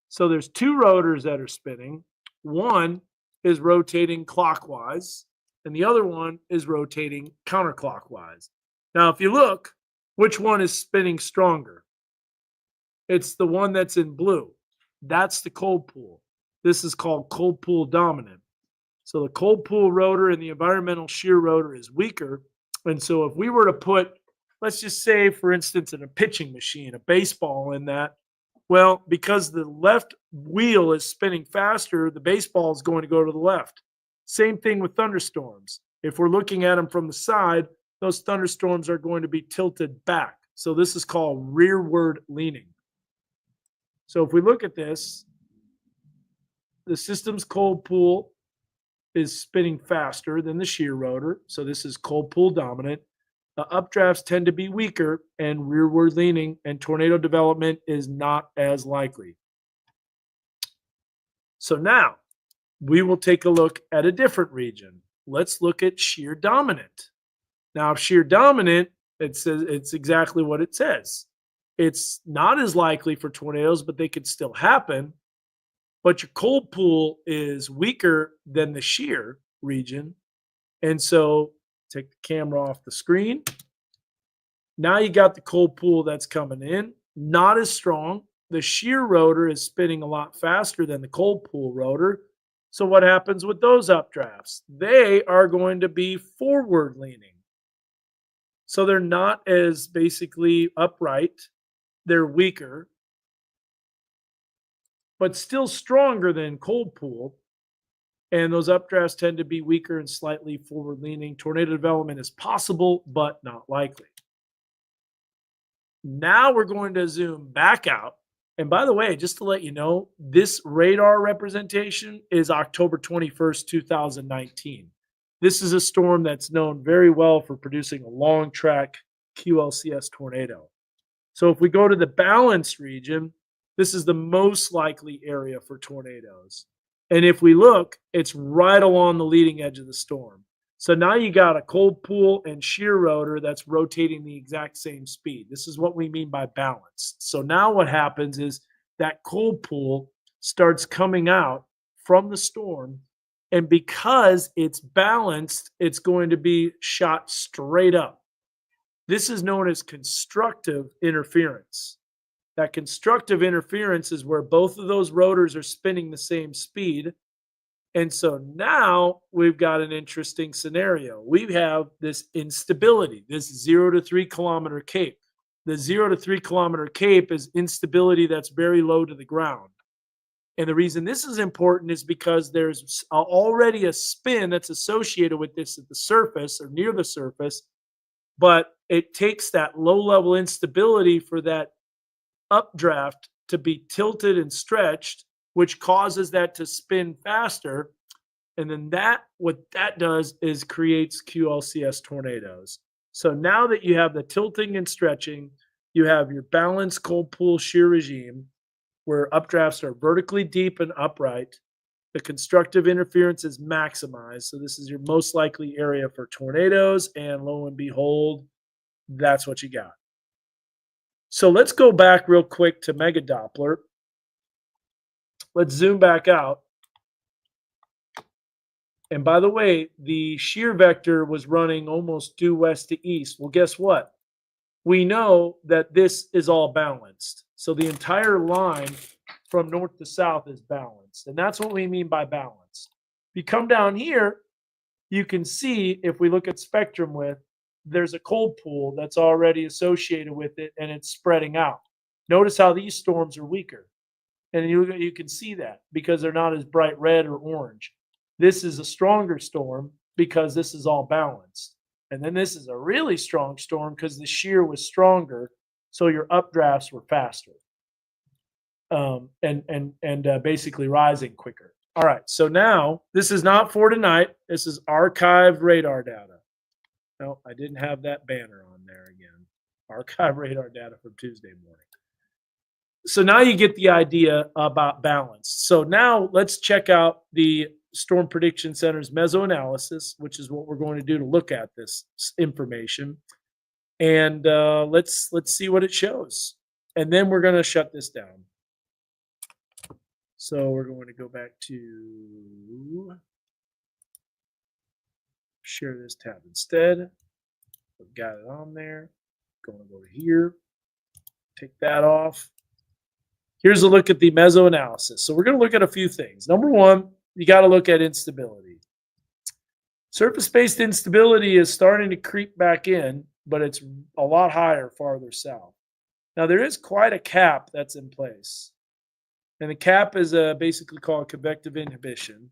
So there's two rotors that are spinning. One is rotating clockwise, and the other one is rotating counterclockwise. Now, if you look, which one is spinning stronger? It's the one that's in blue. That's the cold pool. This is called cold pool dominant. So the cold pool rotor and the environmental shear rotor is weaker. And so if we were to put, let's just say, for instance, in a pitching machine, a baseball in that, well, because the left wheel is spinning faster, the baseball is going to go to the left. Same thing with thunderstorms. If we're looking at them from the side, those thunderstorms are going to be tilted back. So this is called rearward leaning. So if we look at this, the system's cold pool is spinning faster than the shear rotor. So this is cold pool dominant. The updrafts tend to be weaker and rearward leaning, and tornado development is not as likely. So now we will take a look at a different region. Let's look at shear dominant. Now, shear dominant, it's exactly what it says. It's not as likely for tornadoes, but they could still happen. But your cold pool is weaker than the shear region. And so take the camera off the screen. Now you got the cold pool that's coming in, not as strong. The shear rotor is spinning a lot faster than the cold pool rotor. So what happens with those updrafts? They are going to be forward leaning. So they're not as basically upright. They're weaker, but still stronger than cold pool. And those updrafts tend to be weaker and slightly forward leaning. Tornado development is possible, but not likely. Now we're going to zoom back out. And by the way, just to let you know, this radar representation is October 21st, 2019. This is a storm that's known very well for producing a long track QLCS tornado. So if we go to the balance region, this is the most likely area for tornadoes. And if we look, it's right along the leading edge of the storm. So now you got a cold pool and shear rotor that's rotating the exact same speed. This is what we mean by balance. So now what happens is that cold pool starts coming out from the storm. And because it's balanced, it's going to be shot straight up. This is known as constructive interference. That constructive interference is where both of those rotors are spinning the same speed. And so now we've got an interesting scenario. We have this instability, this 0 to 3 kilometer cape. The 0 to 3 kilometer cape is instability that's very low to the ground. And the reason this is important is because there's already a spin that's associated with this at the surface or near the surface, but it takes that low level instability for that updraft to be tilted and stretched, which causes that to spin faster. And then what that does is creates QLCS tornadoes. So now that you have the tilting and stretching, you have your balanced cold pool shear regime where updrafts are vertically deep and upright. The constructive interference is maximized. So this is your most likely area for tornadoes. And lo and behold, that's what you got. So let's go back real quick to Mega Doppler. Let's zoom back out. And by the way, the shear vector was running almost due west to east. Well, guess what? We know that this is all balanced. So the entire line from north to south is balanced. And that's what we mean by balanced. If you come down here, you can see if we look at spectrum width, there's a cold pool that's already associated with it and it's spreading out. Notice how these storms are weaker. And you can see that because they're not as bright red or orange. This is a stronger storm because this is all balanced. And then this is a really strong storm because the shear was stronger, so your updrafts were faster and basically rising quicker. All right, so now this is not for tonight. This is archived radar data. No, I didn't have that banner on there again. Archive radar data from Tuesday morning. So now you get the idea about balance. So now let's check out the Storm Prediction Center's mesoanalysis, which is what we're going to do to look at this information. And let's see what it shows. And then we're going to shut this down. So we're going to go back to share this tab instead. We've got it on there. Going to go to here. Take that off. Here's a look at the mesoanalysis. So we're going to look at a few things. Number one, you got to look at instability. Surface-based instability is starting to creep back in, but it's a lot higher farther south. Now, there is quite a cap that's in place. And the cap is basically called convective inhibition.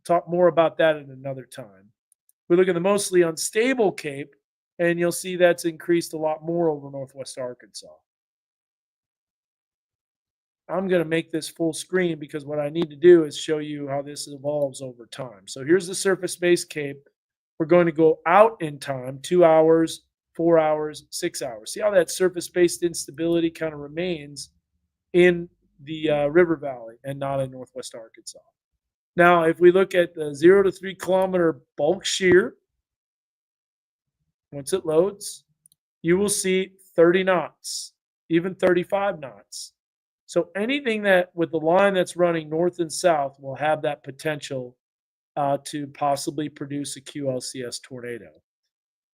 Talk more about that at another time. We look at the mostly unstable cape, and you'll see that's increased a lot more over northwest Arkansas. I'm going to make this full screen because what I need to do is show you how this evolves over time. So here's the surface-based cape. We're going to go out in time, 2 hours, 4 hours, 6 hours. See how that surface-based instability kind of remains in the river valley and not in northwest Arkansas. Now, if we look at the 0 to 3 kilometer bulk shear, once it loads, you will see 30 knots, even 35 knots. So anything that with the line that's running north and south will have that potential to possibly produce a QLCS tornado.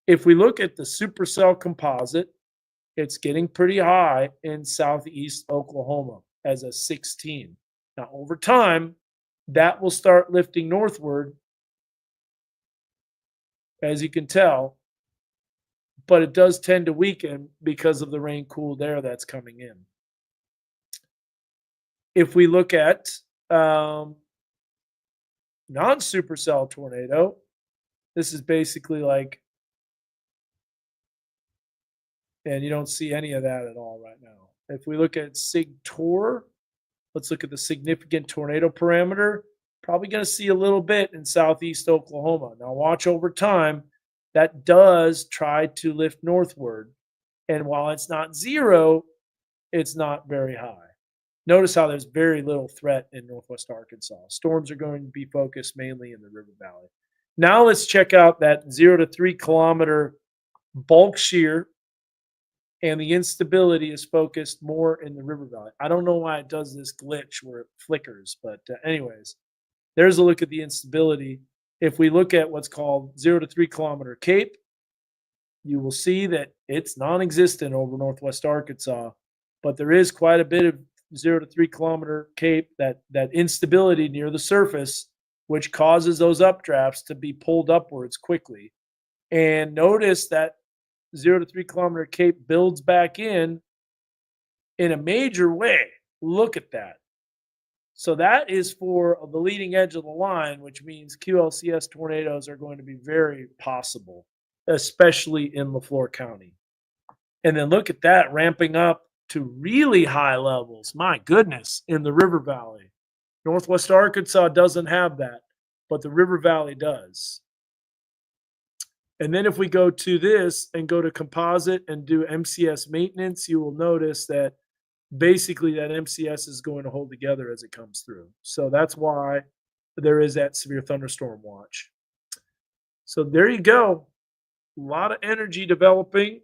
If we look at the supercell composite, it's getting pretty high in southeast Oklahoma as a 16. Now, over time, that will start lifting northward, as you can tell, but it does tend to weaken because of the rain cooled air that's coming in. If we look at non-supercell tornado, this is basically like And you don't see any of that at all right now. If we look at SIG-TOR, let's look at the significant tornado parameter. Probably going to see a little bit in southeast Oklahoma. Now, watch over time. That does try to lift northward. And while it's not zero, it's not very high. Notice how there's very little threat in northwest Arkansas. Storms are going to be focused mainly in the river valley. Now let's check out that 0 to 3 kilometer bulk shear, and the instability is focused more in the river valley. I don't know why it does this glitch where it flickers, but anyways, there's a look at the instability. If we look at what's called 0 to 3 kilometer cape, you will see that it's non-existent over northwest Arkansas, but there is quite a bit of 0 to 3 kilometer cape, that instability near the surface, which causes those updrafts to be pulled upwards quickly. And notice that 0 to 3 kilometer cape builds back in a major way. Look at that. So that is for the leading edge of the line, which means QLCS tornadoes are going to be very possible, especially in LaFleur County. And then look at that ramping up to really high levels. My goodness, in the river valley. Northwest Arkansas doesn't have that, but the river valley does. And then if we go to this and go to composite and do MCS maintenance, you will notice that basically that MCS is going to hold together as it comes through. So that's why there is that severe thunderstorm watch. So there you go. A lot of energy developing,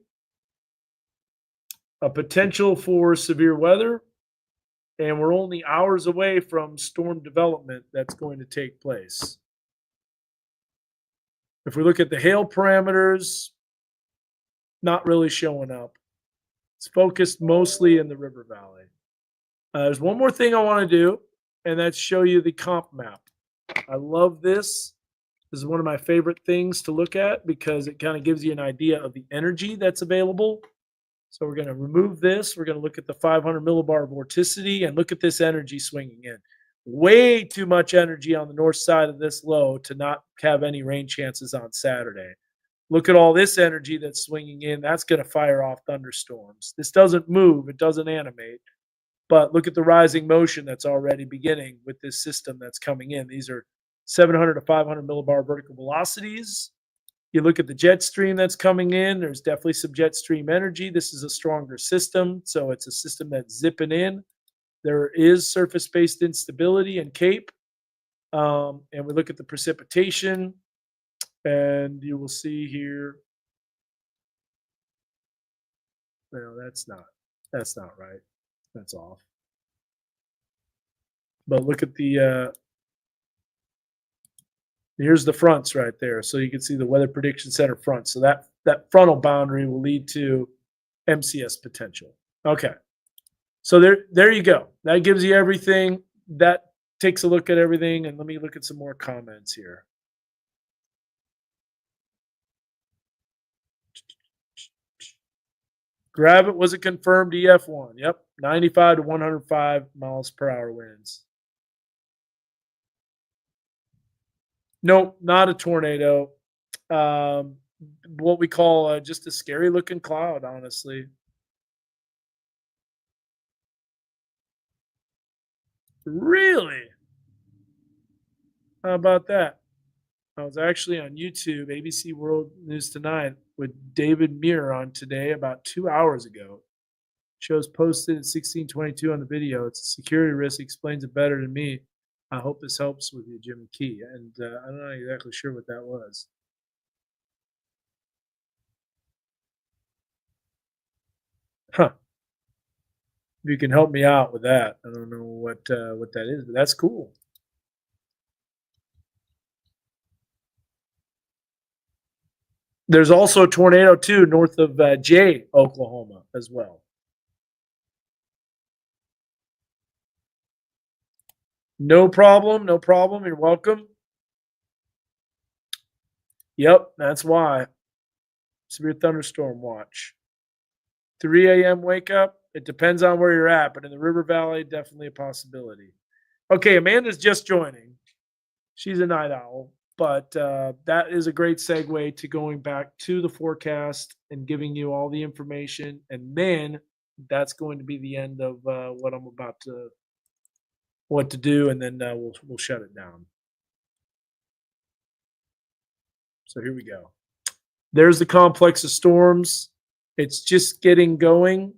a potential for severe weather, and we're only hours away from storm development that's going to take place. If we look at the hail parameters, not really showing up. It's focused mostly in the river valley. There's one more thing I want to do, and that's show you the comp map. I love this. This is one of my favorite things to look at because it kind of gives you an idea of the energy that's available. So we're going to remove this. We're going to look at the 500 millibar vorticity and look at this energy swinging in. Way too much energy on the north side of this low to not have any rain chances on Saturday. Look at all this energy that's swinging in. That's going to fire off thunderstorms. This doesn't move. It doesn't animate. But look at the rising motion that's already beginning with this system that's coming in. These are 700 to 500 millibar vertical velocities. You look at the jet stream that's coming in. There's definitely some jet stream energy. This is a stronger system, so it's a system that's zipping in. There is surface-based instability and cape. And we look at the precipitation, and you will see here. No, that's not right. That's off. But look at the here's the fronts right there. So you can see the Weather Prediction Center front. So that frontal boundary will lead to MCS potential. Okay. So there you go. That gives you everything. That takes a look at everything. And let me look at some more comments here. Gravit was a confirmed EF1. Yep. 95 to 105 miles per hour winds. Nope, not a tornado. What we call just a scary looking cloud, honestly. Really? How about that? I was actually on YouTube, ABC World News Tonight, with David Muir on today about 2 hours ago. Shows posted at 1622 on the video. It's a security risk. Explains it better than me. I hope this helps with you, Jimmy Key. And I'm not exactly sure what that was. Huh. If you can help me out with that. I don't know what that is, but that's cool. There's also a tornado, too, north of Jay, Oklahoma, as well. No problem. No problem. You're welcome. Yep, that's why. Severe thunderstorm watch. 3 a.m. wake up. It depends on where you're at, but in the river valley, definitely a possibility. Okay, Amanda's just joining. She's a night owl. But that is a great segue to going back to the forecast and giving you all the information. And then that's going to be the end of what to do, and then we'll shut it down. So here we go. There's the complex of storms. It's just getting going.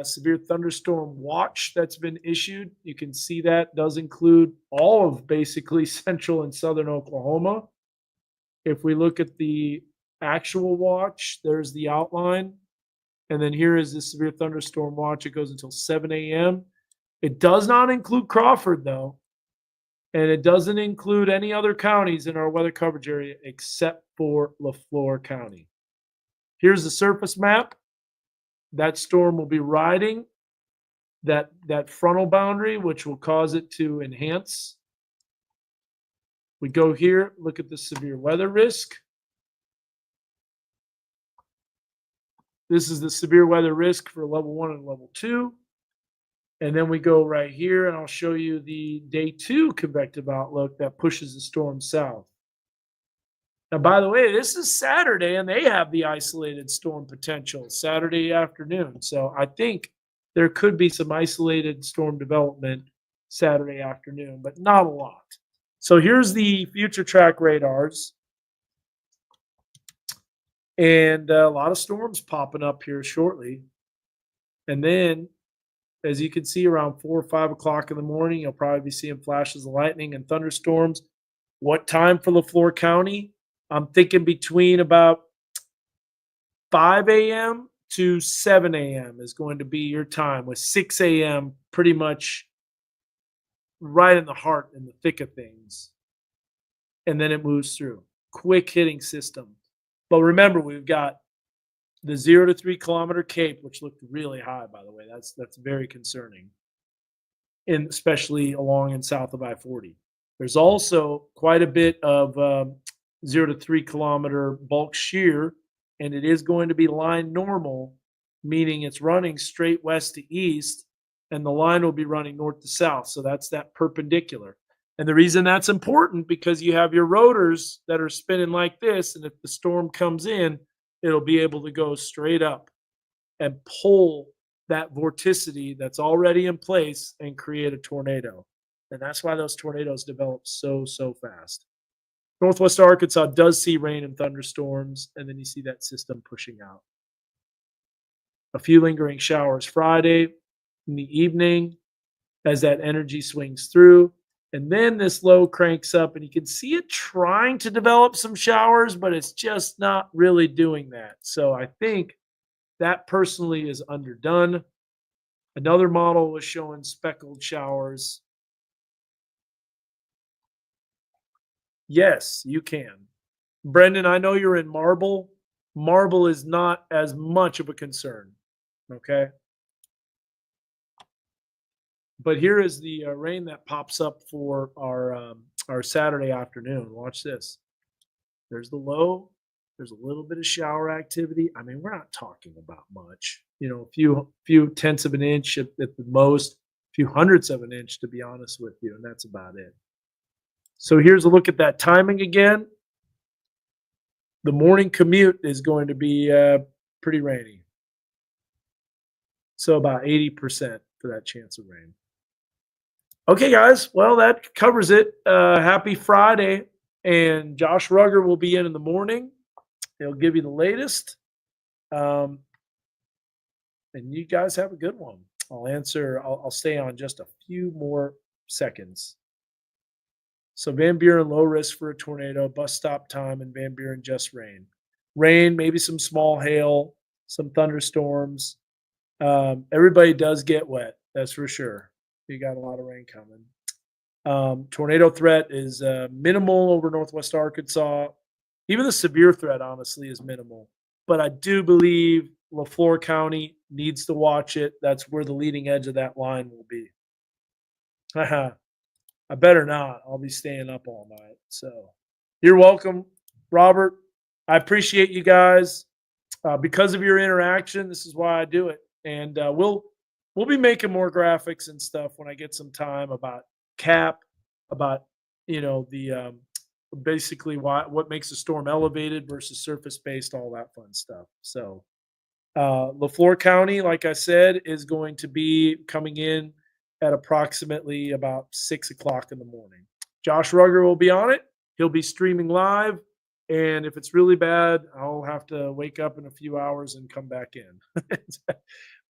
Severe thunderstorm watch that's been issued. You can see that does include all of basically central and southern Oklahoma. If we look at the actual watch, there's the outline. And then here is the severe thunderstorm watch. It goes until 7 a.m. It does not include Crawford, though. And it doesn't include any other counties in our weather coverage area except for LaFleur County. Here's the surface map. That storm will be riding that frontal boundary, which will cause it to enhance. We go here, look at the severe weather risk. This is the severe weather risk for level 1 and level 2. And then we go right here, and I'll show you the day 2 convective outlook that pushes the storm south. Now, by the way, this is Saturday, and they have the isolated storm potential Saturday afternoon. So I think there could be some isolated storm development Saturday afternoon, but not a lot. So here's the future track radars. And a lot of storms popping up here shortly. And then, as you can see, around 4 or 5 o'clock in the morning, you'll probably be seeing flashes of lightning and thunderstorms. What time for LaFleur County? I'm thinking between about 5 a.m. to 7 a.m. is going to be your time, with 6 a.m. pretty much right in the heart and the thick of things. And then it moves through. Quick hitting system. But remember, we've got the 0 to 3 kilometer cape, which looked really high, by the way. That's very concerning, and especially along and south of I-40. There's also quite a bit of 0 to 3 kilometer bulk shear, and it is going to be line normal, meaning it's running straight west to east, and the line will be running north to south. So that's that perpendicular. And the reason that's important, because you have your rotors that are spinning like this, and if the storm comes in, it'll be able to go straight up and pull that vorticity that's already in place and create a tornado. And that's why those tornadoes develop so fast. Northwest Arkansas does see rain and thunderstorms, and then you see that system pushing out. A few lingering showers Friday in the evening as that energy swings through. And then this low cranks up, and you can see it trying to develop some showers, but it's just not really doing that. So I think that personally is underdone. Another model was showing speckled showers. Yes, you can. Brendan, I know you're in Marble. Marble is not as much of a concern. Okay. But here is the rain that pops up for our Saturday afternoon. Watch this. There's the low. There's a little bit of shower activity. I mean, we're not talking about much. You know, a few tenths of an inch at the most, a few hundredths of an inch, to be honest with you, and that's about it. So here's a look at that timing again. The morning commute is going to be pretty rainy. So about 80% for that chance of rain. Okay, guys. Well, that covers it. Happy Friday. And Josh Rugger will be in the morning. He'll give you the latest. And you guys have a good one. I'll stay on just a few more seconds. So Van Buren, low risk for a tornado, bus stop time, and Van Buren, just rain. Rain, maybe some small hail, some thunderstorms. Everybody does get wet, that's for sure. You got a lot of rain coming. Tornado threat is minimal over Northwest Arkansas. Even the severe threat, honestly, is minimal. But I do believe LaFleur County needs to watch it. That's where the leading edge of that line will be. I better not. I'll be staying up all night. So you're welcome, Robert. I appreciate you guys. Because of your interaction, this is why I do it. And we'll be making more graphics and stuff when I get some time about CAP, about the basically what makes a storm elevated versus surface based, all that fun stuff. So LaFleur County, like I said, is going to be coming in at approximately about 6 o'clock in the morning. Josh Rugger will be on it. He'll be streaming live. And if it's really bad, I'll have to wake up in a few hours and come back in.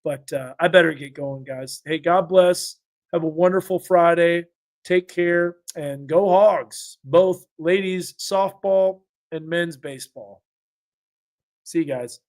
But I better get going, guys. Hey, God bless. Have a wonderful Friday. Take care and go Hogs, both ladies softball and men's baseball. See you guys.